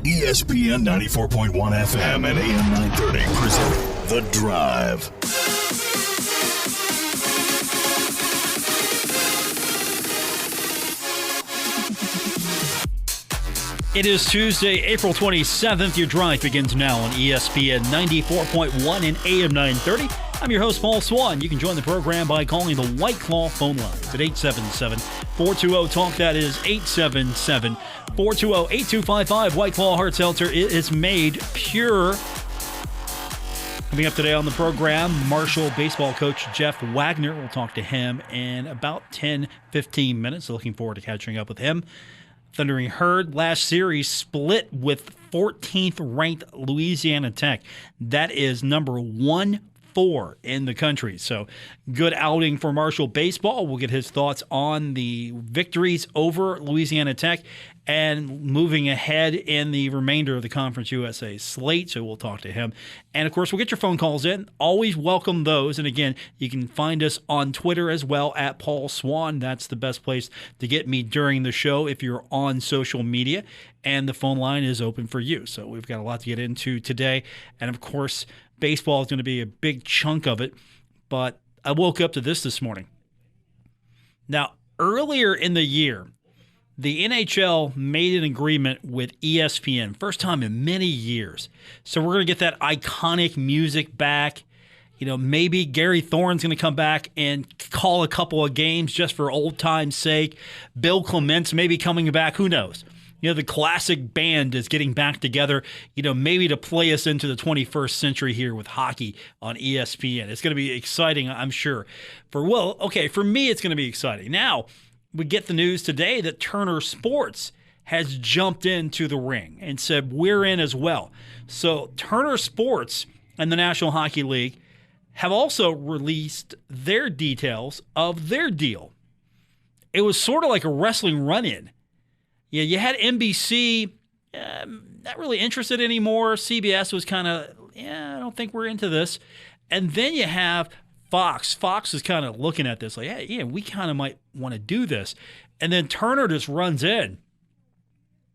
ESPN 94.1 FM and AM 930 present The Drive. It is Tuesday, April 27th. Your drive begins now on ESPN 94.1 and AM 930. I'm your host, Paul Swann. You can join the program by calling the White Claw phone lines at 877-420-TALK. That is 877-420-8255. White Claw Hard Seltzer is made pure. Coming up today on the program, Marshall baseball coach Jeff Waggoner. We'll talk to him in about 10-15 minutes. Looking forward to catching up with him. Thundering Herd last series split with 14th ranked Louisiana Tech. That is number 1-4 in the country. So good outing for Marshall baseball. We'll get his thoughts on the victories over Louisiana Tech and moving ahead in the remainder of the Conference USA slate. So we'll talk to him. And, of course, we'll get your phone calls in. Always welcome those. And, again, you can find us on Twitter as well at Paul Swann. That's the best place to get me during the show if you're on social media. And the phone line is open for you. So we've got a lot to get into today. And, of course, baseball is going to be a big chunk of it. But I woke up to this morning. Now, earlier in the year, the NHL made an agreement with ESPN, first time in many years. So we're going to get that iconic music back. You know, maybe Gary Thorne's going to come back and call a couple of games just for old time's sake. Bill Clement's maybe coming back. Who knows? You know, the classic band is getting back together, you know, maybe to play us into the 21st century here with hockey on ESPN. It's going to be exciting, I'm sure. For me, it's going to be exciting. Now, we get the news today that Turner Sports has jumped into the ring and said we're in as well. So Turner Sports and the National Hockey League have also released their details of their deal. It was sort of like a wrestling run-in. Yeah, you had NBC not really interested anymore. CBS was kind of, I don't think we're into this. And then you have Fox. Fox is kind of looking at this like, hey, yeah, we kind of might want to do this. And then Turner just runs in,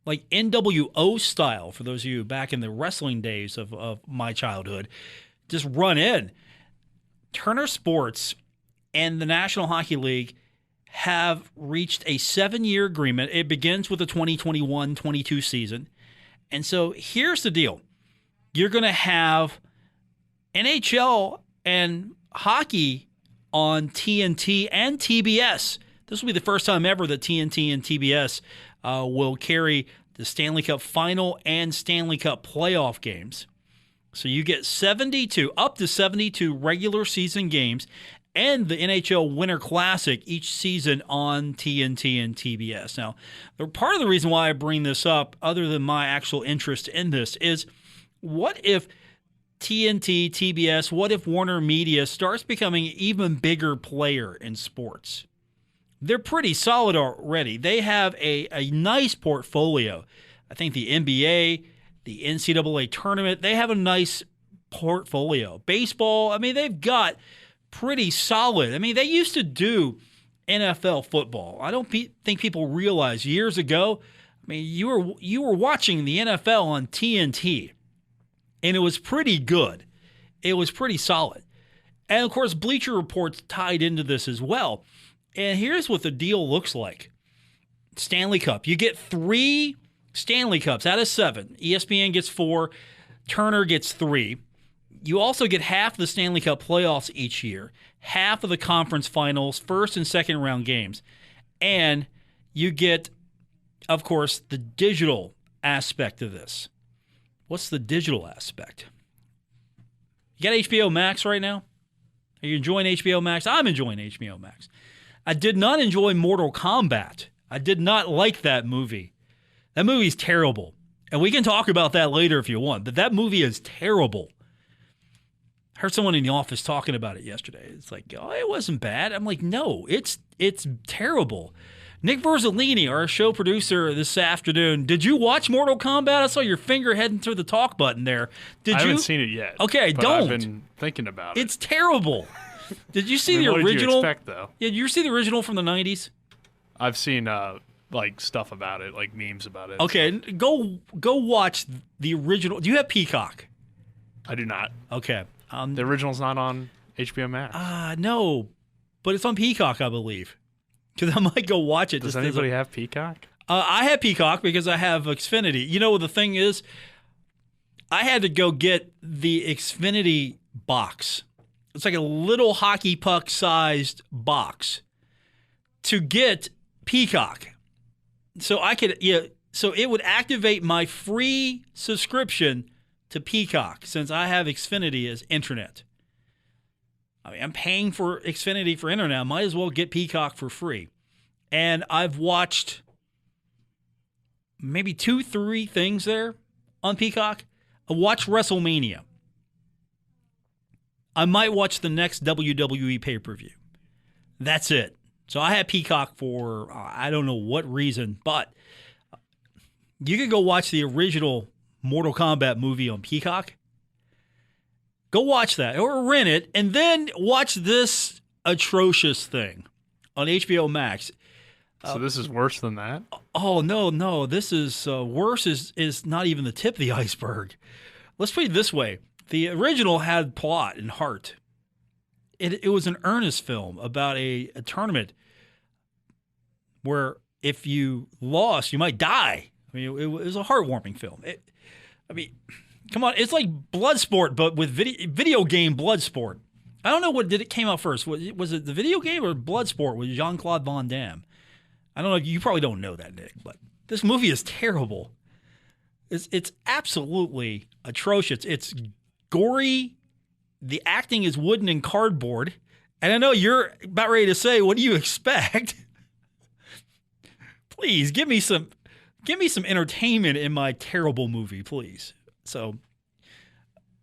like NWO style, for those of you back in the wrestling days of my childhood, just run in. Turner Sports and the National Hockey League have reached a 7-year agreement. It begins with the 2021-22 season. And so here's the deal. You're going to have NHL and hockey on TNT and TBS. This will be the first time ever that TNT and TBS will carry the Stanley Cup Final and Stanley Cup playoff games. So you get up to 72 regular season games and the NHL Winter Classic each season on TNT and TBS. Now, part of the reason why I bring this up, other than my actual interest in this, is what if TNT, TBS, what if Warner Media starts becoming an even bigger player in sports? They're pretty solid already. They have a nice portfolio. I think the NBA, the NCAA tournament, they have a nice portfolio. Baseball, they've got pretty solid. They used to do NFL football. I don't think people realize years ago, you were watching the NFL on TNT. And it was pretty good. It was pretty solid. And, of course, Bleacher Report's tied into this as well. And here's what the deal looks like. Stanley Cup. You get 3 Stanley Cups out of 7. ESPN gets 4. Turner gets 3. You also get half the Stanley Cup playoffs each year, half of the conference finals, first and second round games. And you get, of course, the digital aspect of this. What's the digital aspect? You got HBO Max right now? Are you enjoying HBO Max? I'm enjoying HBO Max. I did not enjoy Mortal Kombat. I did not like that movie. That movie's terrible. And we can talk about that later if you want, but that movie is terrible. I heard someone in the office talking about it yesterday. It's like, oh, it wasn't bad. I'm like, no, it's terrible. Nick Verzolini, our show producer this afternoon, did you watch Mortal Kombat? I saw your finger heading through the talk button there. I haven't seen it yet. Okay, but don't. I've been thinking about it. It's terrible. Did you see the what original? What did you expect, though? Yeah, did you see the original from the 90s? I've seen like stuff about it, like memes about it. Okay, go watch the original. Do you have Peacock? I do not. Okay. The original's not on HBO Max. No, but it's on Peacock, I believe. Because I might go watch it. Does anybody have Peacock? I have Peacock because I have Xfinity. You know what the thing is? I had to go get the Xfinity box. It's like a little hockey puck sized box to get Peacock. So I could, so it would activate my free subscription to Peacock since I have Xfinity as internet. I mean, I'm paying for Xfinity for internet. I might as well get Peacock for free. And I've watched maybe 2-3 things there on Peacock. I watched WrestleMania. I might watch the next WWE pay-per-view. That's it. So I had Peacock for, I don't know what reason, but you could go watch the original Mortal Kombat movie on Peacock. Go watch that or rent it and then watch this atrocious thing on HBO Max. So this is worse than that? Oh, no. This is worse is not even the tip of the iceberg. Let's put it this way. The original had plot and heart. It was an earnest film about a tournament where if you lost, you might die. I mean, it was a heartwarming film. Come on. It's like Bloodsport, but with video game Bloodsport. I don't know what did it came out first. Was it the video game or Bloodsport with Jean-Claude Van Damme? I don't know. You probably don't know that, Nick, but this movie is terrible. It's absolutely atrocious. It's gory. The acting is wooden and cardboard. And I know you're about ready to say, what do you expect? Please give me some entertainment in my terrible movie, please. So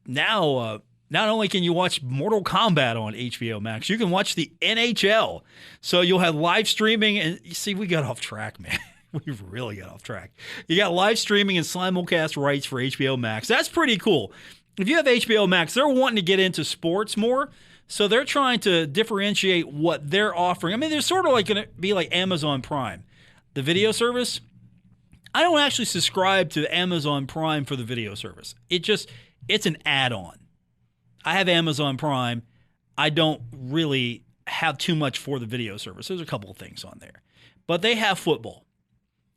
now, not only can you watch Mortal Kombat on HBO Max, you can watch the NHL. So you'll have live streaming. And you see, we got off track, man. We really got off track. You got live streaming and simulcast rights for HBO Max. That's pretty cool. If you have HBO Max, they're wanting to get into sports more. So they're trying to differentiate what they're offering. I mean, they're sort of like going to be like Amazon Prime, the video service. I don't actually subscribe to Amazon Prime for the video service. It's an add-on. I have Amazon Prime. I don't really have too much for the video service. There's a couple of things on there. But they have football.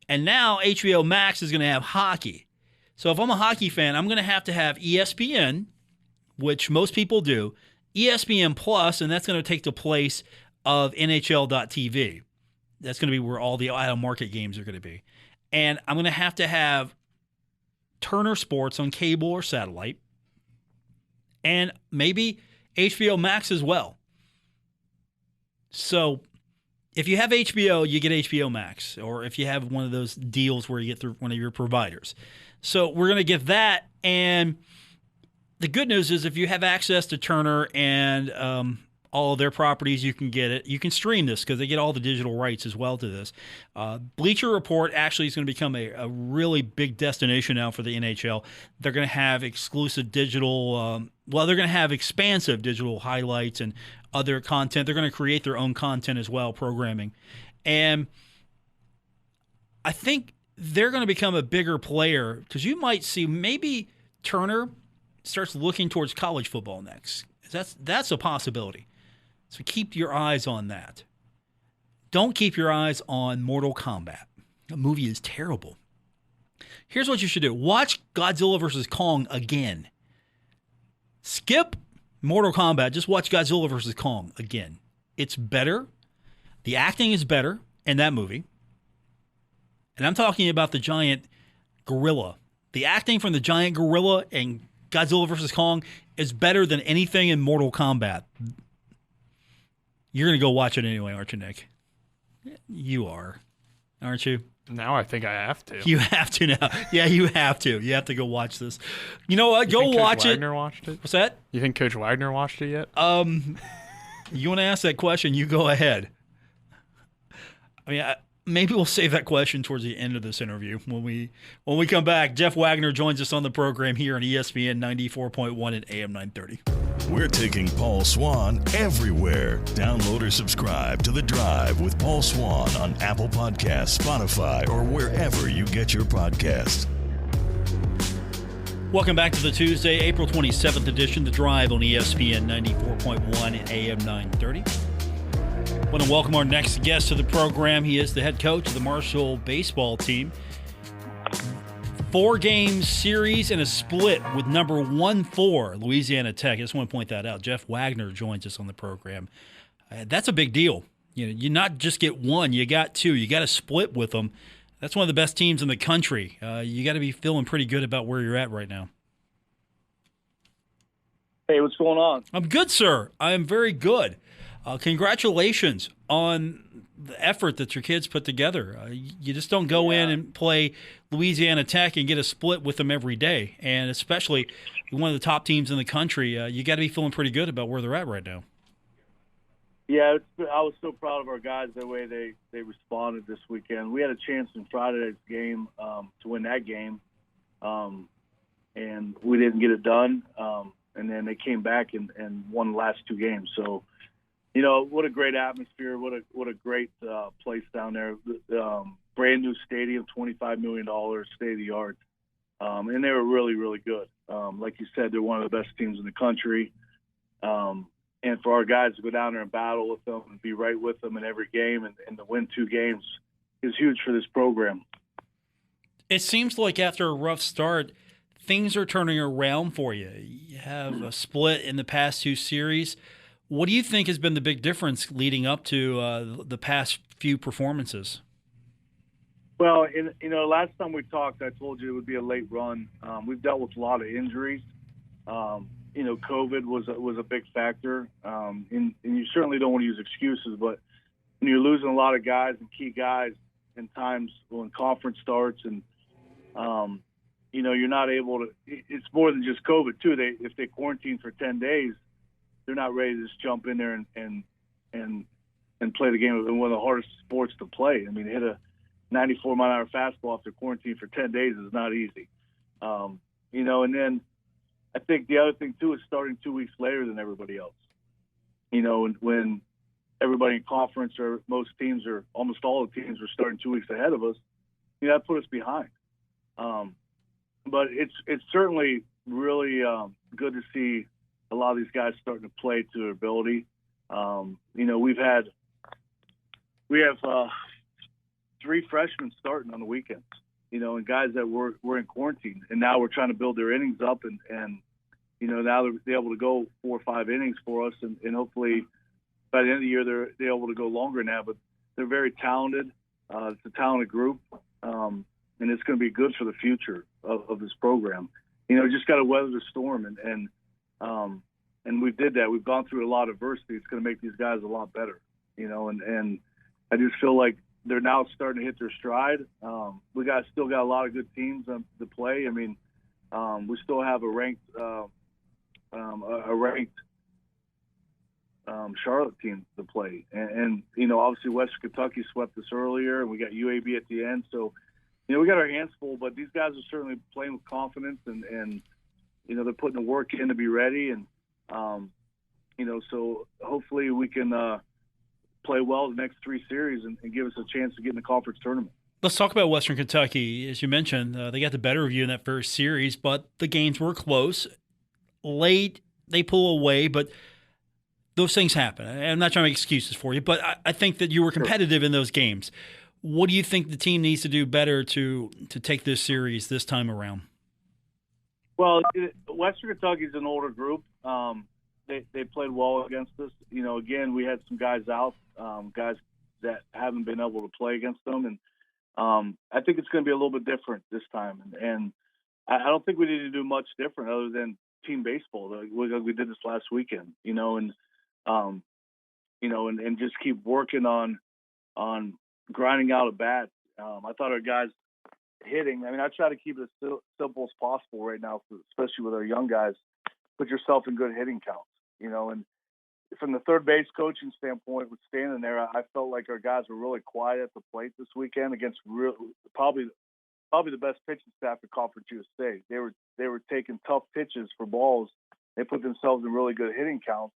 And now HBO Max is going to have hockey. So if I'm a hockey fan, I'm going to have ESPN, which most people do, ESPN Plus, and that's going to take the place of NHL.TV. That's going to be where all the out-of-market games are going to be. And I'm going to have Turner Sports on cable or satellite, and maybe HBO Max as well. So if you have HBO, you get HBO Max, or if you have one of those deals where you get through one of your providers. So we're going to get that, and the good news is if you have access to Turner and all of their properties, you can get it. You can stream this because they get all the digital rights as well to this. Bleacher Report actually is going to become a really big destination now for the NHL. They're going to have exclusive digital, they're going to have expansive digital highlights and other content. They're going to create their own content as well, programming. And I think they're going to become a bigger player because you might see maybe Turner starts looking towards college football next. That's a possibility. So keep your eyes on that. Don't keep your eyes on Mortal Kombat. The movie is terrible. Here's what you should do. Watch Godzilla vs. Kong again. Skip Mortal Kombat. Just watch Godzilla vs. Kong again. It's better. The acting is better in that movie. And I'm talking about the giant gorilla. The acting from the giant gorilla in Godzilla vs. Kong is better than anything in Mortal Kombat. You're going to go watch it anyway, aren't you, Nick? You are, aren't you? Now I think I have to. You have to now. Yeah, you have to. You have to go watch this. You know what? Go watch Coach it. Waggoner watched it? What's that? You think Coach Waggoner watched it yet? You want to ask that question? You go ahead. I mean, maybe we'll save that question towards the end of this interview. When we come back, Jeff Waggoner joins us on the program here on ESPN 94.1 and AM 930. We're taking Paul Swann everywhere. Download or subscribe to The Drive with Paul Swann on Apple Podcasts, Spotify, or wherever you get your podcasts. Welcome back to the Tuesday, April 27th edition, The Drive on ESPN 94.1 and AM 930. I want to welcome our next guest to the program. He is the head coach of the Marshall baseball team. 4-game series and a split with number 1-4, Louisiana Tech. I just want to point that out. Jeff Waggoner joins us on the program. That's a big deal. You not just get one, you got two. You got to split with them. That's one of the best teams in the country. You got to be feeling pretty good about where you're at right now. Hey, what's going on? I'm good, sir. I am very good. Congratulations on the effort that your kids put together. You just don't go in and play Louisiana Tech and get a split with them every day. And especially one of the top teams in the country, you got to be feeling pretty good about where they're at right now. Yeah, I was so proud of our guys, the way they responded this weekend. We had a chance in Friday's game to win that game, and we didn't get it done. And then they came back and won the last two games. So, what a great atmosphere! What a great place down there. Brand new stadium, $25 million, state of the art, and they were really, really good. Like you said, they're one of the best teams in the country. And for our guys to go down there and battle with them and be right with them in every game and to win 2 games is huge for this program. It seems like after a rough start, things are turning around for you. You have a split in the past 2 series. What do you think has been the big difference leading up to the past few performances? Well, last time we talked, I told you it would be a late run. We've dealt with a lot of injuries. COVID was a big factor, and you certainly don't want to use excuses, but when you're losing a lot of guys and key guys in times when conference starts and, you're not able to – it's more than just COVID, too. If they quarantine for 10 days, they're not ready to just jump in there and play the game. It's one of the hardest sports to play. I mean, hit a 94-mile-an-hour fastball after quarantine for 10 days is not easy. And then I think the other thing, too, is starting 2 weeks later than everybody else. When everybody in conference or most teams or almost all the teams were starting 2 weeks ahead of us, that put us behind. But it's certainly really good to see a lot of these guys starting to play to their ability. We have 3 freshmen starting on the weekends, and guys that were in quarantine, and now we're trying to build their innings up, and now they're able to go 4 or 5 innings for us, and hopefully by the end of the year they're able to go longer than that. But they're very talented. It's a talented group, and it's going to be good for the future of this program. Just got to weather the storm, and we did that. We've gone through a lot of adversity. It's going to make these guys a lot better, and I just feel like they're now starting to hit their stride. We still got a lot of good teams to play. I mean, we still have a ranked Charlotte team to play, and obviously Western Kentucky swept us earlier, and we got UAB at the end. So, we got our hands full, but these guys are certainly playing with confidence, and they're putting the work in to be ready, and so hopefully we can play well the next 3 series and give us a chance to get in the conference tournament. Let's talk about Western Kentucky. As you mentioned, they got the better of you in that first series, but the games were close. Late, they pull away, but those things happen. I'm not trying to make excuses for you, but I think that you were competitive in those games. What do you think the team needs to do better to take this series this time around? Well, Western Kentucky is an older group. They played well against us. Again, we had some guys out, guys that haven't been able to play against them, and I think it's going to be a little bit different this time. And I don't think we need to do much different other than team baseball. Like we did this last weekend, and just keep working on grinding out at bats. I thought our guys hitting. I mean, I try to keep it as simple as possible right now, especially with our young guys. Put yourself in good hitting counts, and from the third base coaching standpoint, with standing there, I felt like our guys were really quiet at the plate this weekend against probably the best pitching staff in Conference USA. They were taking tough pitches for balls They put themselves in really good hitting counts,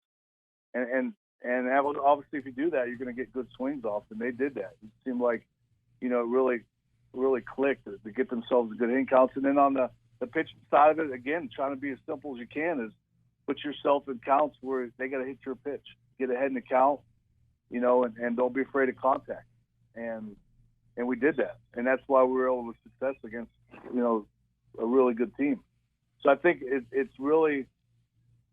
and obviously if you do that, you're going to get good swings off, and they did that. It seemed like, it really clicked to get themselves in good hitting counts. And then on the pitching side of it, again, trying to be as simple as you can is put yourself in counts where they got to hit your pitch, get ahead in the count, and don't be afraid of contact. And we did that, and that's why we were able to success against a really good team. So I think it's really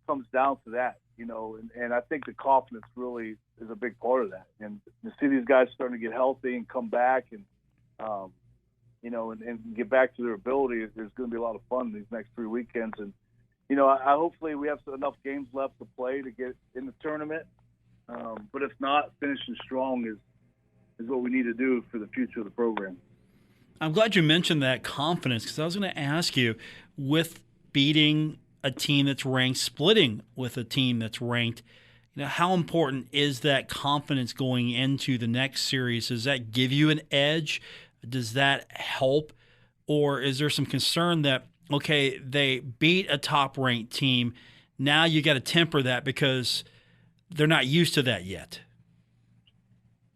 comes down to that, and I think the confidence really is a big part of that. And to see these guys starting to get healthy and come back and and get back to their ability, there's going to be a lot of fun these next 3 weekends. And I hopefully we have enough games left to play to get in the tournament. But if not, finishing strong is what we need to do for the future of the program. I'm glad you mentioned that confidence, because I was going to ask you, with beating a team that's ranked, splitting with a team that's ranked, how important is that confidence going into the next series? Does that give you an edge? Does that help? Or is there some concern that, okay, they beat a top-ranked team, now you got to temper that because they're not used to that yet?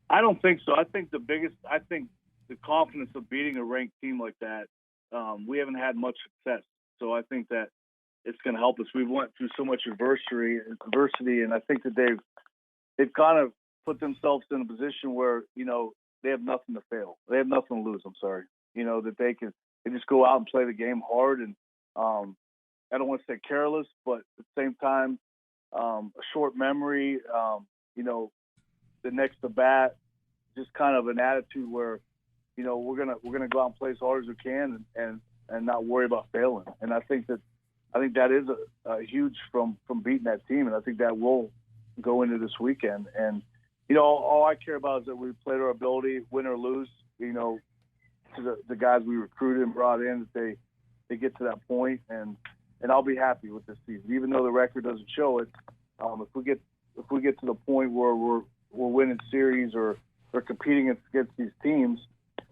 I don't think so. I think the confidence of beating a ranked team like that, we haven't had much success. So I think that it's going to help us. We've went through so much adversity, and I think that they've kind of put themselves in a position where they have nothing to fail. They have nothing to lose. I'm sorry. That they just go out and play the game hard, and I don't want to say careless, but at the same time, a short memory. The next to bat, just kind of an attitude where we're gonna go out and play as hard as we can and not worry about failing. And I think that is a huge from beating that team, and I think that will go into this weekend. And all I care about is that we played our ability, win or lose. To the guys we recruited and brought in, that they get to that point, and I'll be happy with this season, even though the record doesn't show it. If we get to the point where we're winning series or competing against these teams,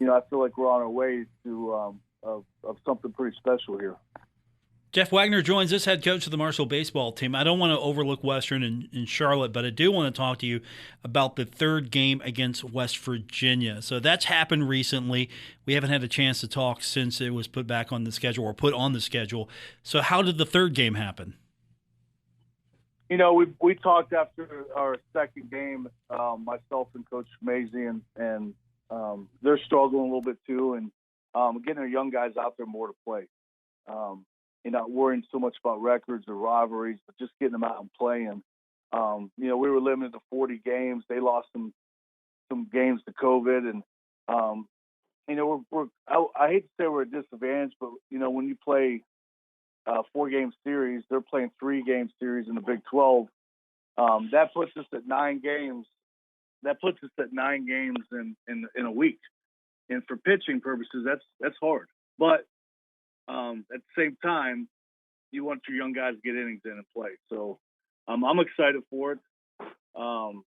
I feel like we're on our way to of something pretty special here. Jeff Waggoner joins us, head coach of the Marshall baseball team. I don't want to overlook Western and Charlotte, but I do want to talk to you about the third game against West Virginia. So that's happened recently. We haven't had a chance to talk since it was put back on the schedule or put on the schedule. So how did the third game happen? We talked after our second game, myself and Coach Mazey, and they're struggling a little bit too, and getting our young guys out there more to play. Not worrying so much about records or rivalries, but just getting them out and playing. We were limited to 40 games. They lost some games to COVID, and I hate to say we're at a disadvantage, but when you play 4-game series, they're playing 3-game series in the Big 12. That puts us at 9 games. That puts us at 9 games in a week. And for pitching purposes, that's hard. But at the same time, you want your young guys to get innings in and play. So I'm excited for it. I'm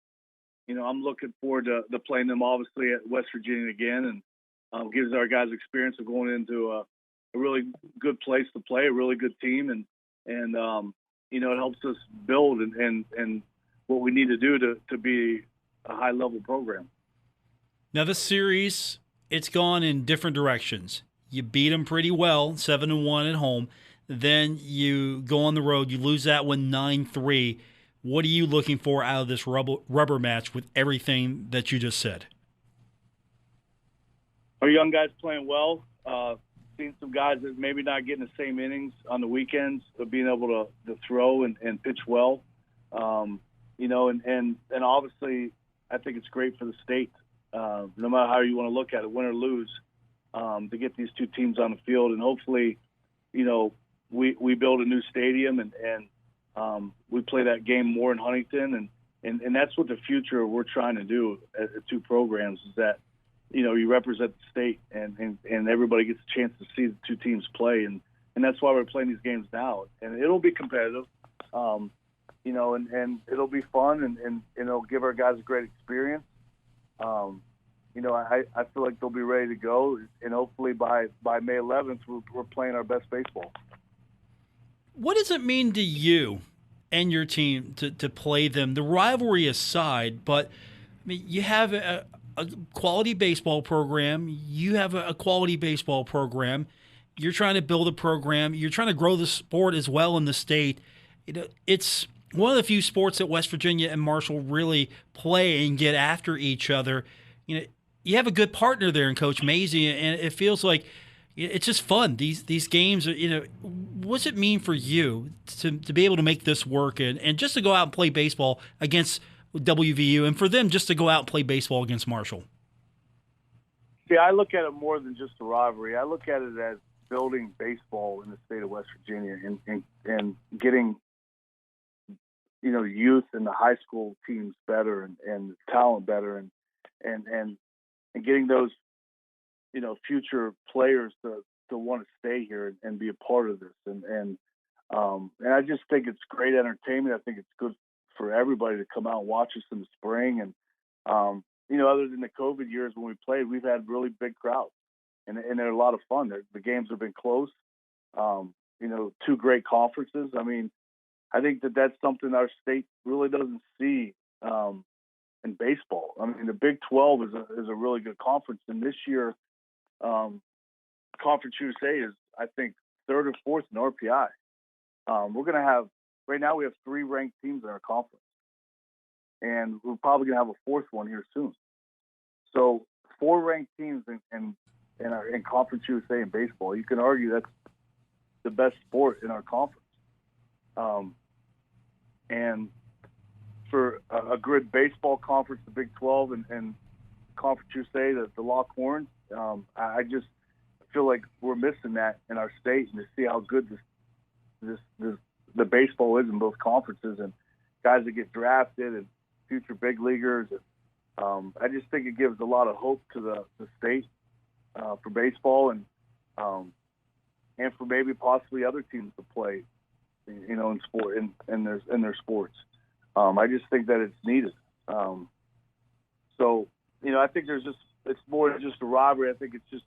looking forward to playing them, obviously, at West Virginia again, and gives our guys experience of going into a really good place to play, a really good team, and it helps us build and what we need to do to be a high-level program. Now, this series, it's gone in different directions. You beat them pretty well, 7-1 at home. Then you go on the road. You lose that one 9-3. What are you looking for out of this rubber match with everything that you just said? Our young guys playing well. Seeing some guys that maybe not getting the same innings on the weekends, but being able to throw and pitch well. And obviously, I think it's great for the state. No matter how you want to look at it, win or lose, to get these two teams on the field, and hopefully, we build a new stadium and we play that game more in Huntington, and that's what the future we're trying to do at the two programs is that you represent the state and everybody gets a chance to see the two teams play, and that's why we're playing these games now, and it'll be competitive, and it'll be fun and it'll give our guys a great experience. I feel like they'll be ready to go, and hopefully by May 11th we're playing our best baseball. What does it mean to you and your team to play them? The rivalry aside, but I mean, you have a quality baseball program. You have a quality baseball program. You're trying to build a program. You're trying to grow the sport as well in the state. It's one of the few sports that West Virginia and Marshall really play and get after each other. You have a good partner there in Coach Mazey, and it feels like it's just fun. These games, what's it mean for you to be able to make this work and just to go out and play baseball against WVU, and for them just to go out and play baseball against Marshall? See, I look at it more than just a rivalry. I look at it as building baseball in the state of West Virginia and getting youth and the high school teams better and talent better and getting those future players to want to stay here and be a part of this and I just think it's great entertainment. I think it's good for everybody to come out and watch us in the spring and other than the COVID years when we played, we've had really big crowds and they're a lot of fun. The games have been close. Two great conferences. I mean, I think that's something our state really doesn't see in baseball. I mean, the Big 12 is a really good conference, and this year, Conference USA is, I think, third or fourth in RPI. We're going to have right now we have 3 ranked teams in our conference, and we're probably going to have a fourth one here soon. So 4 ranked teams in Conference USA in baseball. You can argue that's the best sport in our conference. And for a good baseball conference, the Big 12 and Conference USA, the Longhorns, I just feel like we're missing that in our state, and to see how good the baseball is in both conferences and guys that get drafted and future big leaguers. And, I just think it gives a lot of hope to the state for baseball and for maybe possibly other teams to play, in sport in their sports. I just think that it's needed. So I think it's more than just a rivalry. I think it's just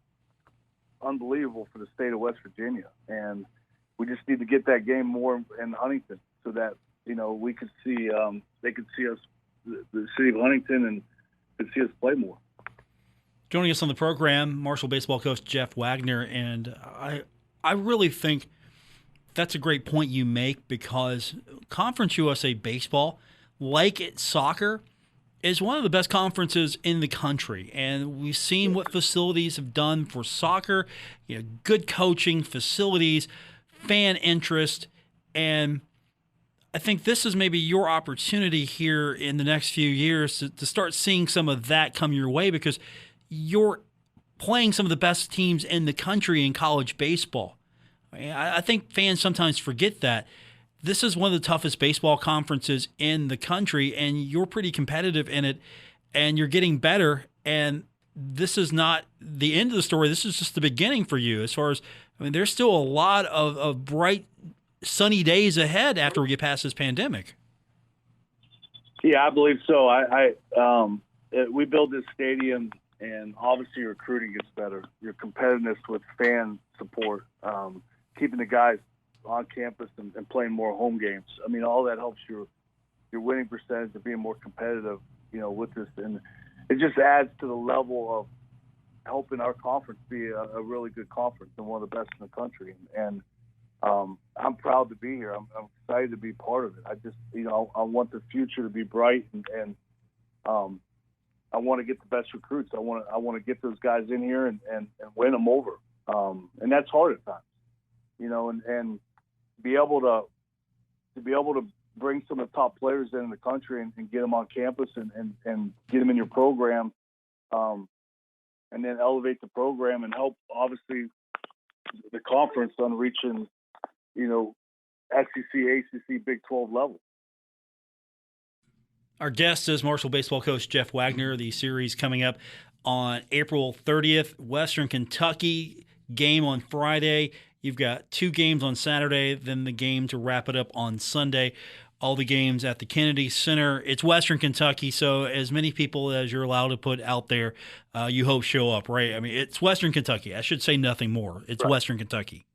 unbelievable for the state of West Virginia, and we just need to get that game more in Huntington so that we could see they could see us, the city of Huntington, and could see us play more. Joining us on the program, Marshall baseball coach Jeff Waggoner, and I really think that's a great point you make, because Conference USA baseball, like soccer, is one of the best conferences in the country. And we've seen what facilities have done for soccer, good coaching, facilities, fan interest. And I think this is maybe your opportunity here in the next few years to start seeing some of that come your way, because you're playing some of the best teams in the country in college baseball. I think fans sometimes forget that. This is one of the toughest baseball conferences in the country, and you're pretty competitive in it, and you're getting better. And this is not the end of the story. This is just the beginning for you. As far as, there's still a lot of bright, sunny days ahead after we get past this pandemic. Yeah, I believe so. We build this stadium, and obviously your recruiting gets better. Your competitiveness with fan support, keeping the guys on campus and playing more home games. All that helps your winning percentage of being more competitive, with this. And it just adds to the level of helping our conference be a really good conference and one of the best in the country. And I'm proud to be here. I'm excited to be part of it. I just, I want the future to be bright, and I want to get the best recruits. I want to get those guys in here and win them over. And that's hard at times. And be able to bring some of the top players in the country and get them on campus and get them in your program, and then elevate the program and help, obviously, the conference on reaching, SEC, ACC, Big 12 level. Our guest is Marshall baseball coach Jeff Waggoner. The series coming up on April 30th, Western Kentucky game on Friday. You've got 2 games on Saturday, then the game to wrap it up on Sunday. All the games at the Kennedy Center. It's Western Kentucky, so as many people as you're allowed to put out there, you hope show up, right? It's Western Kentucky. I should say nothing more. It's right. Western Kentucky.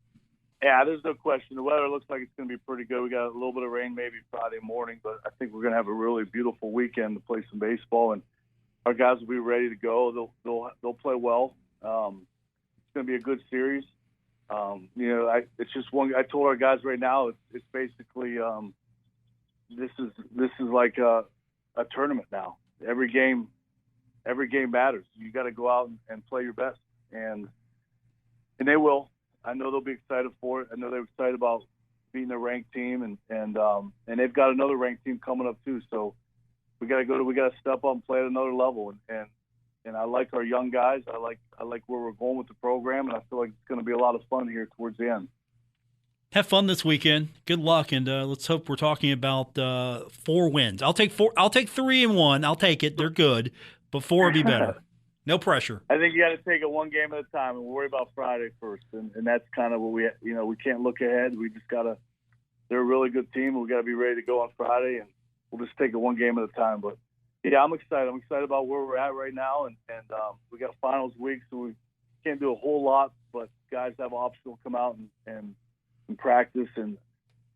Yeah, there's no question. The weather looks like it's going to be pretty good. We got a little bit of rain maybe Friday morning, but I think we're going to have a really beautiful weekend to play some baseball, and our guys will be ready to go. They'll play well. It's going to be a good series. It's just one. I told our guys right now, it's basically this is like a tournament now. Every game matters. You got to go out and play your best, and they will. I know they'll be excited for it. I know they're excited about beating a ranked team, and they've got another ranked team coming up too. So we got to step up and play at another level. And I like our young guys. I like where we're going with the program, and I feel like it's going to be a lot of fun here towards the end. Have fun this weekend. Good luck, and let's hope we're talking about 4 wins. I'll take 4. I'll take 3 and 1. I'll take it. They're good, but 4 would be better. No pressure. I think you got to take it one game at a time and worry about Friday first. And that's kind of what we can't look ahead. We just got to – they're a really good team, and we got to be ready to go on Friday, and we'll just take it one game at a time. But, yeah, I'm excited. I'm excited about where we're at right now, and we got a finals week, so we can't do a whole lot, but guys have options to come out and practice and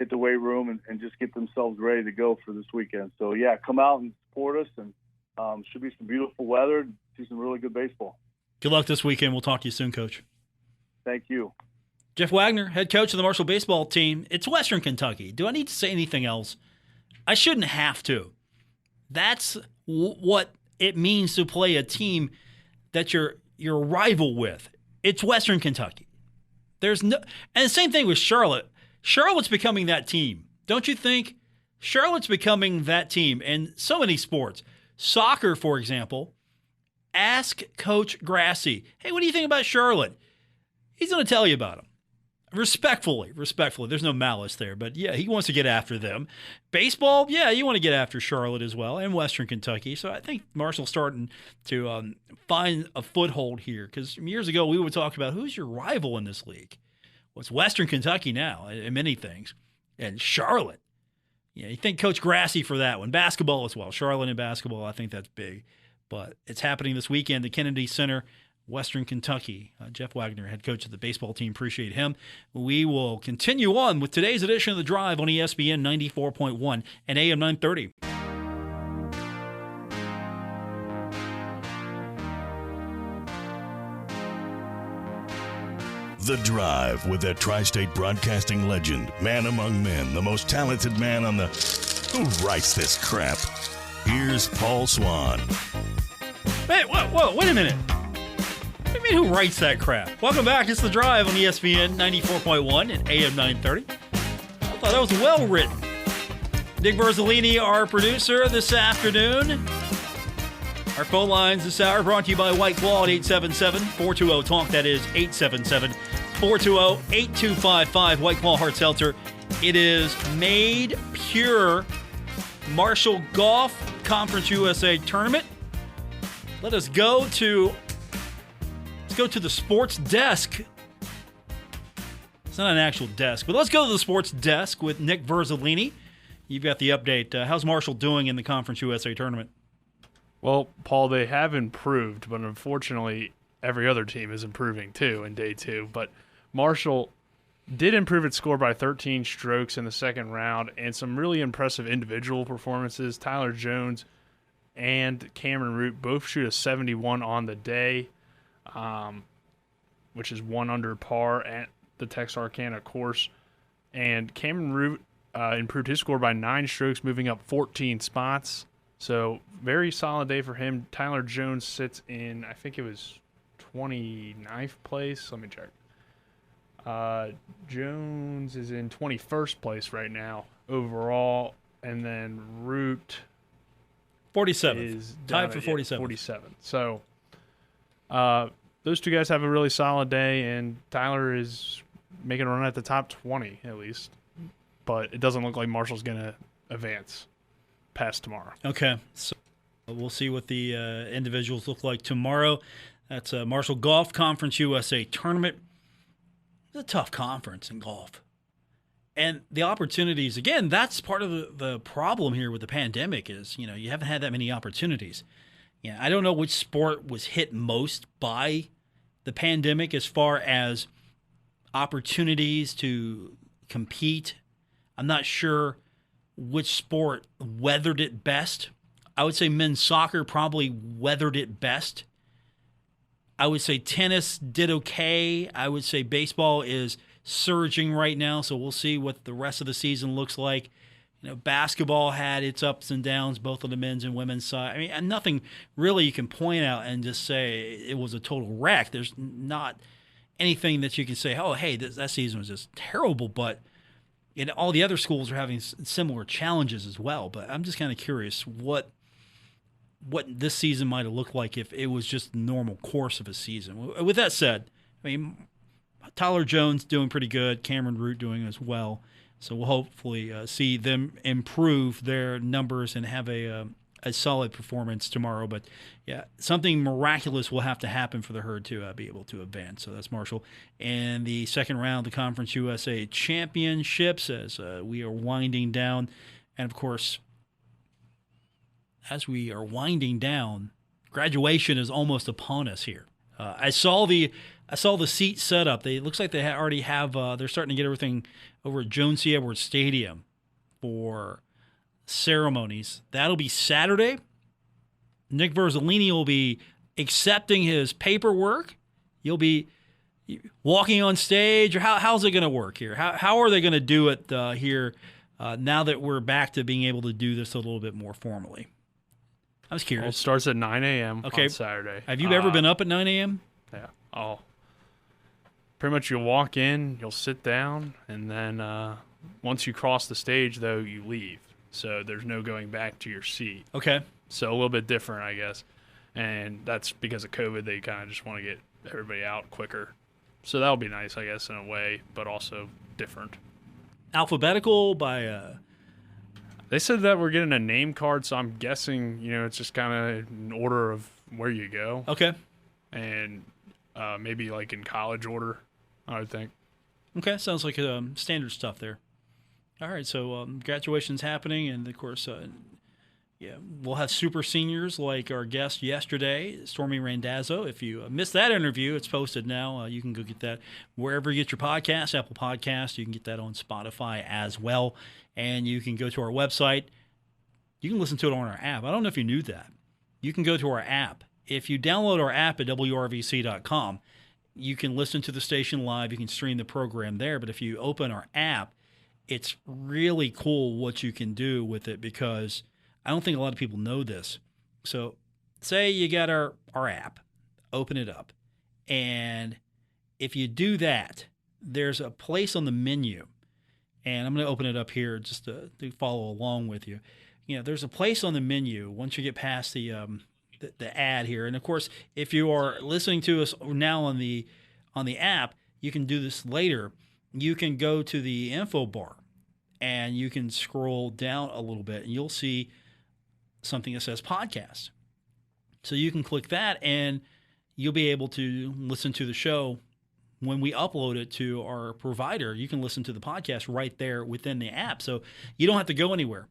hit the weight room and just get themselves ready to go for this weekend. So, yeah, come out and support us, and should be some beautiful weather. See some really good baseball. Good luck this weekend. We'll talk to you soon, Coach. Thank you. Jeff Waggoner, head coach of the Marshall baseball team. It's Western Kentucky. Do I need to say anything else? I shouldn't have to. That's what it means to play a team that you're a rival with. It's Western Kentucky. There's no, and the same thing with Charlotte. Charlotte's becoming that team. Don't you think? Charlotte's becoming that team in so many sports. Soccer, for example. Ask Coach Grassi, hey, what do you think about Charlotte? He's going to tell you about them. Respectfully. There's no malice there, but yeah, he wants to get after them. Baseball, yeah, you want to get after Charlotte as well, and Western Kentucky. So I think Marshall's starting to find a foothold here, because years ago we would talk about who's your rival in this league. Well, it's Western Kentucky now in many things, and Charlotte. Yeah, you think Coach Grassi for that one. Basketball as well. Charlotte in basketball, I think that's big. But it's happening this weekend at Kennedy Center, Western Kentucky. Jeff Waggoner, head coach of the baseball team. Appreciate him. We will continue on with today's edition of The Drive on ESPN 94.1 and AM 930. The Drive with the Tri-State Broadcasting legend, man among men, the most talented man on the... Who writes this crap? Here's Paul Swann. Wait a minute. What do you mean, who writes that crap? Welcome back. It's The Drive on ESPN 94.1 and AM 930. I thought that was well written. Nick Verzolini, our producer this afternoon. Our phone lines this hour brought to you by White Claw at 877-420-TALK. That is 877-420-8255. White Claw Hard Seltzer. It is made pure. Marshall Golf Conference USA Tournament. Let's go to the sports desk. It's not an actual desk, but let's go to the sports desk with Nick Verzolini. You've got the update. How's Marshall doing in the Conference USA Tournament? Well, Paul, they have improved, but unfortunately every other team is improving too in day 2. But Marshall did improve its score by 13 strokes in the second round, and some really impressive individual performances. Tyler Jones and Cameron Root both shoot a 71 on the day, which is 1 under par at the Texarkana course. And Cameron Root improved his score by 9 strokes, moving up 14 spots. So very solid day for him. Tyler Jones sits in, I think it was 29th place. Let me check. Jones is in 21st place right now overall, and then Root 47th. is tied for 47th. 47. So those two guys have a really solid day, and Tyler is making a run at the top 20 at least. But it doesn't look like Marshall's going to advance past tomorrow. Okay, so we'll see what the individuals look like tomorrow. That's a Marshall Golf Conference USA Tournament. It's a tough conference in golf. And the opportunities, again, that's part of the problem here with the pandemic is, you haven't had that many opportunities. I don't know which sport was hit most by the pandemic as far as opportunities to compete. I'm not sure which sport weathered it best. I would say men's soccer probably weathered it best. I would say tennis did okay. I would say baseball is surging right now, so we'll see what the rest of the season looks like. Basketball had its ups and downs, both on the men's and women's side. I mean, and nothing really you can point out and just say it was a total wreck. There's not anything that you can say, oh, hey, that season was just terrible, but all the other schools are having similar challenges as well. But I'm just kind of curious what this season might have looked like if it was just the normal course of a season. With that said, I mean, Tyler Jones doing pretty good, Cameron Root doing as well. So we'll hopefully see them improve their numbers and have a solid performance tomorrow. But, yeah, something miraculous will have to happen for the Herd to be able to advance. So that's Marshall. And the second round of the Conference USA Championships as we are winding down. And, of course, as we are winding down, graduation is almost upon us here. I saw the seat set up. It looks like they already have. They're starting to get everything over at Jones C. Edwards Stadium for ceremonies. That'll be Saturday. Nick Verzolini will be accepting his paperwork. You'll be walking on stage. Or how's it going to work here? How are they going to do it here now that we're back to being able to do this a little bit more formally? I was curious. Well, it starts at 9 a.m. Okay. on Saturday. Have you ever been up at 9 a.m.? Yeah. Pretty much you'll walk in, you'll sit down, and then once you cross the stage, though, you leave. So there's no going back to your seat. Okay. So a little bit different, I guess. And that's because of COVID. They kind of just want to get everybody out quicker. So that'll be nice, I guess, in a way, but also different. Alphabetical by... They said that we're getting a name card, so I'm guessing, it's just kind of in order of where you go. Okay. And maybe like in college order, I would think. Okay, sounds like standard stuff there. All right, so graduation's happening, and of course, we'll have super seniors like our guest yesterday, Stormy Randazzo. If you missed that interview, it's posted now. You can go get that wherever you get your podcasts, Apple Podcasts. You can get that on Spotify as well, and you can go to our website. You can listen to it on our app. I don't know if you knew that. You can go to our app. If you download our app at WRVC.com, you can listen to the station live. You can stream the program there. But if you open our app, it's really cool what you can do with it because I don't think a lot of people know this. So say you got our app, open it up. And if you do that, there's a place on the menu. And I'm going to open it up here just to follow along with you. There's a place on the menu once you get past the ad here. And of course, if you are listening to us now on the app, you can do this later. You can go to the info bar and you can scroll down a little bit and you'll see something that says podcast. So you can click that and you'll be able to listen to the show when we upload it to our provider. You can listen to the podcast right there within the app. So you don't have to go anywhere.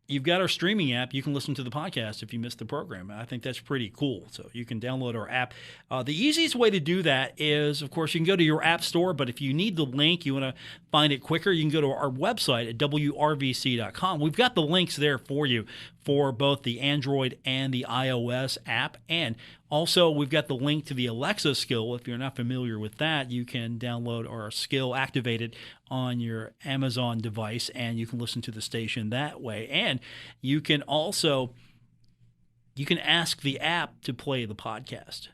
You've got our streaming app. You can listen to the podcast if you missed the program. I think that's pretty cool. So you can download our app. The easiest way to do that is, of course, you can go to your app store. But if you need the link, you want to find it quicker, you can go to our website at WRVC.com. We've got the links there for you for both the Android and the iOS app. And also, we've got the link to the Alexa skill. If you're not familiar with that, you can download our skill activated on your Amazon device, and you can listen to the station that way. And you can also ask the app to play the podcast.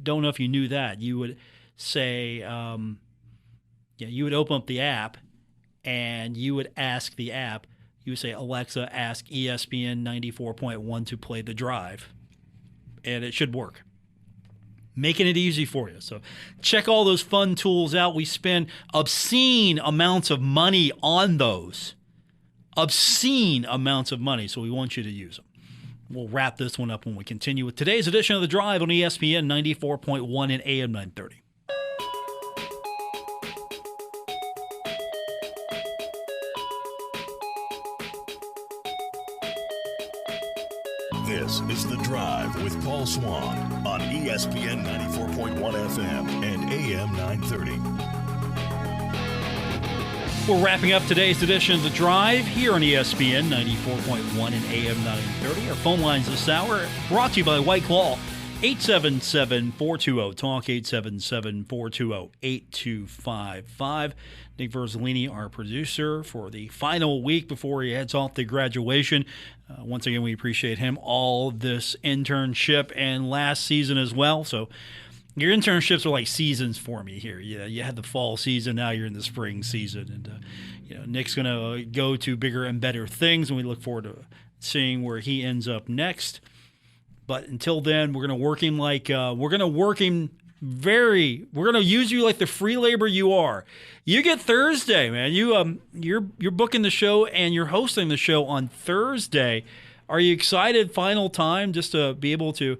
Don't know if you knew that. You would say, you would open up the app, and you would ask the app. You would say, Alexa, ask ESPN 94.1 to play The Drive. And it should work. Making it easy for you. So check all those fun tools out. We spend obscene amounts of money on those. Obscene amounts of money. So we want you to use them. We'll wrap this one up when we continue with today's edition of The Drive on ESPN 94.1 and AM 930. This is The Drive with Paul Swann on ESPN 94.1 FM and AM 930. We're wrapping up today's edition of The Drive here on ESPN 94.1 and AM 930. Our phone lines this hour brought to you by White Claw. 877-420-TALK, 877-420-8255. Nick Verzolini, our producer, for the final week before he heads off to graduation. Once again, we appreciate him all this internship and last season as well. So your internships are like seasons for me here. You had the fall season, now you're in the spring season. And Nick's going to go to bigger and better things, and we look forward to seeing where he ends up next. But until then, we're going to work him we're going to use you like the free labor you are. You get Thursday, man. You're booking the show and you're hosting the show on Thursday. Are you excited? Final time just to be able to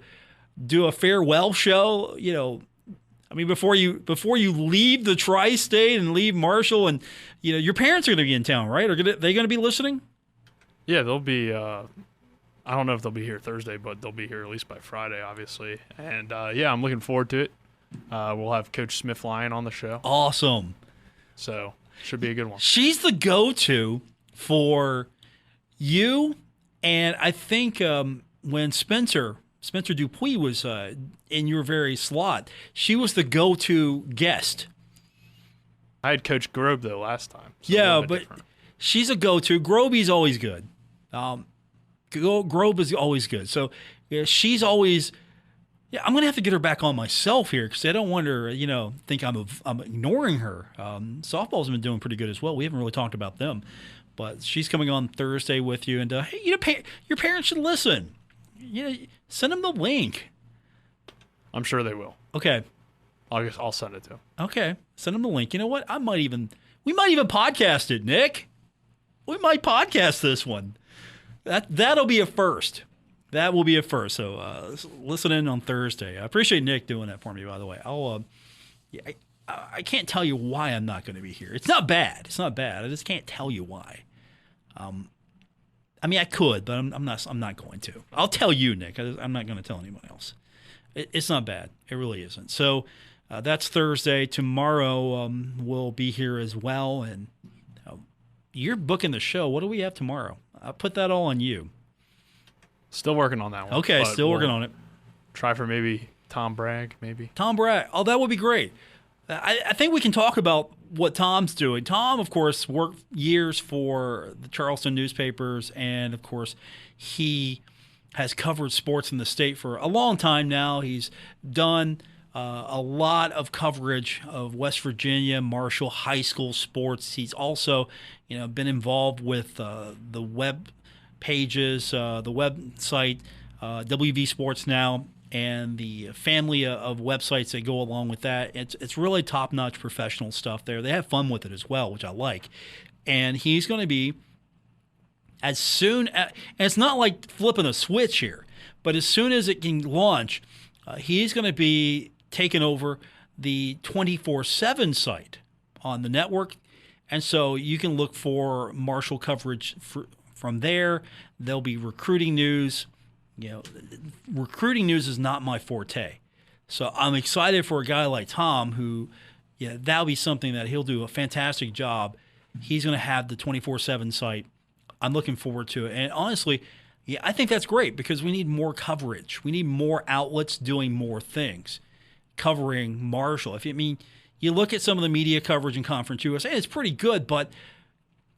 do a farewell show. Before you leave the tri-state and leave Marshall, and your parents are going to be in town, right? Are they going to be listening? Yeah, they'll be. I don't know if they'll be here Thursday, but they'll be here at least by Friday, obviously. And, I'm looking forward to it. We'll have Coach Smith-Lyon on the show. Awesome. So, should be a good one. She's the go-to for you, and I think when Spencer Dupuis was in your very slot, she was the go-to guest. I had Coach Grobe, though, last time. So yeah, but different. She's a go-to. Groby's always good. Grobe is always good. So she's always. Yeah, I'm gonna have to get her back on myself here because I don't want her, think I'm ignoring her. Softball's been doing pretty good as well. We haven't really talked about them, but she's coming on Thursday with you. And hey, your parents should listen. Send them the link. I'm sure they will. Okay. I'll send it to them. Okay, send them the link. You know what? We might even podcast it, Nick. We might podcast this one. That'll be a first. That will be a first. So listen in on Thursday. I appreciate Nick doing that for me, by the way. I can't tell you why I'm not going to be here. It's not bad. I just can't tell you why. I could, but I'm not going to. I'll tell you, Nick. I'm not going to tell anyone else. It's not bad. It really isn't. So that's Thursday. Tomorrow we'll be here as well. And you're booking the show. What do we have tomorrow? I'll put that all on you. Still working on that one. Okay, still working on it. Try for maybe Tom Bragg, maybe. Tom Bragg. Oh, that would be great. I think we can talk about what Tom's doing. Tom, of course, worked years for the Charleston newspapers, and, of course, he has covered sports in the state for a long time now. He's done a lot of coverage of West Virginia, Marshall high school sports. He's also, been involved with the web pages, the website, WV Sports Now, and the family of websites that go along with that. It's really top-notch professional stuff there. They have fun with it as well, which I like. And he's going to be, and it's not like flipping a switch here, but as soon as it can launch, he's going to be taking over the 24/7 site on the network. And so you can look for Marshall coverage from there. There'll be recruiting news. Recruiting news is not my forte. So I'm excited for a guy like Tom who, that'll be something that he'll do a fantastic job. He's going to have the 24/7 site. I'm looking forward to it. And honestly, I think that's great because we need more coverage. We need more outlets doing more things, covering Marshall. You look at some of the media coverage in Conference USA, it's pretty good, but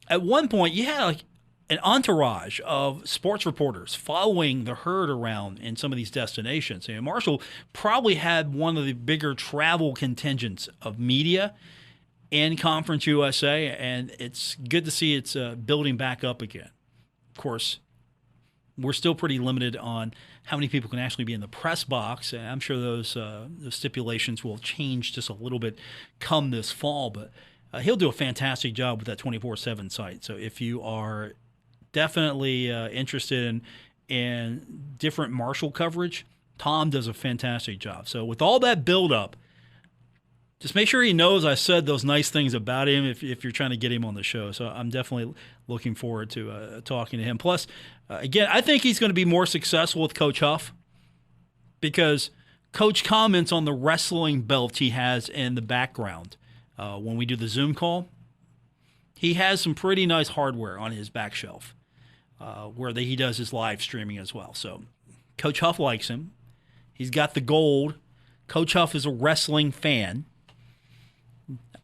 at one point you had an entourage of sports reporters following the herd around in some of these destinations. Marshall probably had one of the bigger travel contingents of media in Conference USA, and it's good to see it's building back up again. Of course, we're still pretty limited on how many people can actually be in the press box. And I'm sure those stipulations will change just a little bit come this fall, but he'll do a fantastic job with that 24/7 site. So if you are definitely interested in different Marshall coverage, Tom does a fantastic job. So with all that build-up, just make sure he knows I said those nice things about him if you're trying to get him on the show. So I'm definitely looking forward to talking to him. Plus, again, I think he's going to be more successful with Coach Huff because Coach comments on the wrestling belt he has in the background when we do the Zoom call. He has some pretty nice hardware on his back shelf where he does his live streaming as well. So Coach Huff likes him. He's got the gold. Coach Huff is a wrestling fan.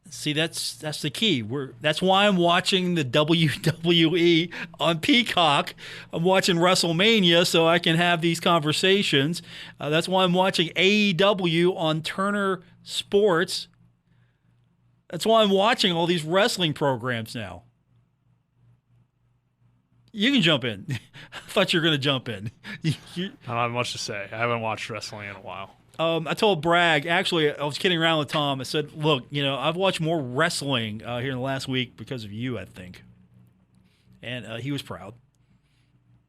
See, that's the key. That's why I'm watching the WWE on Peacock. I'm watching WrestleMania so I can have these conversations. That's why I'm watching AEW on Turner Sports. That's why I'm watching all these wrestling programs now. You can jump in. I thought you were going to jump in. I don't have much to say. I haven't watched wrestling in a while. I told Bragg, actually, I was kidding around with Tom. I said, look, I've watched more wrestling here in the last week because of you, I think. And he was proud.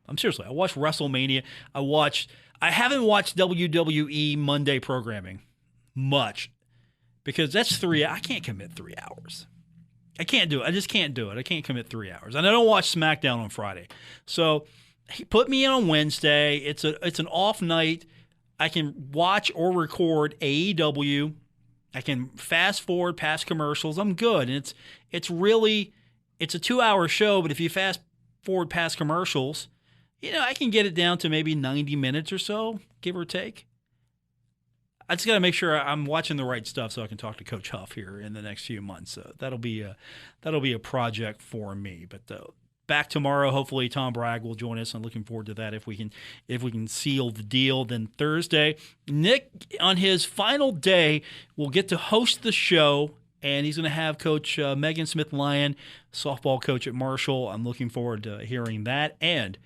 I'm seriously, I watched WrestleMania. I haven't watched WWE Monday programming much because that's I can't commit 3 hours. I can't do it. I just can't do it. I can't commit 3 hours. And I don't watch SmackDown on Friday. So he put me in on Wednesday. It's an off night. I can watch or record AEW. I can fast forward past commercials. I'm good. And it's a 2-hour show, but if you fast forward past commercials, I can get it down to maybe 90 minutes or so, give or take. I just got to make sure I'm watching the right stuff so I can talk to Coach Huff here in the next few months. So that'll be a project for me. But back tomorrow, hopefully Tom Bragg will join us. I'm looking forward to that if we can seal the deal. Then Thursday, Nick on his final day will get to host the show, and he's going to have Coach Megan Smith-Lyon, softball coach at Marshall. I'm looking forward to hearing that. And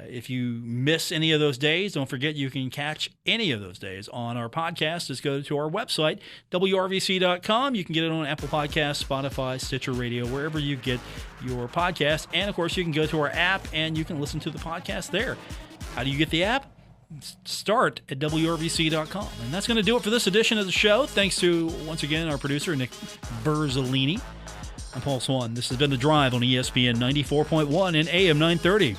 if you miss any of those days, don't forget you can catch any of those days on our podcast. Just go to our website, WRVC.com. You can get it on Apple Podcasts, Spotify, Stitcher Radio, wherever you get your podcast. And, of course, you can go to our app and you can listen to the podcast there. How do you get the app? Start at WRVC.com. And that's going to do it for this edition of the show. Thanks to, once again, our producer, Nick Berzolini. I'm Paul Swann. This has been The Drive on ESPN 94.1 and AM 930.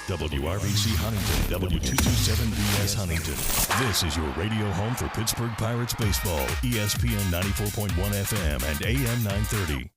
WRVC Huntington, W227BS Huntington. This is your radio home for Pittsburgh Pirates baseball, ESPN 94.1 FM and AM 930.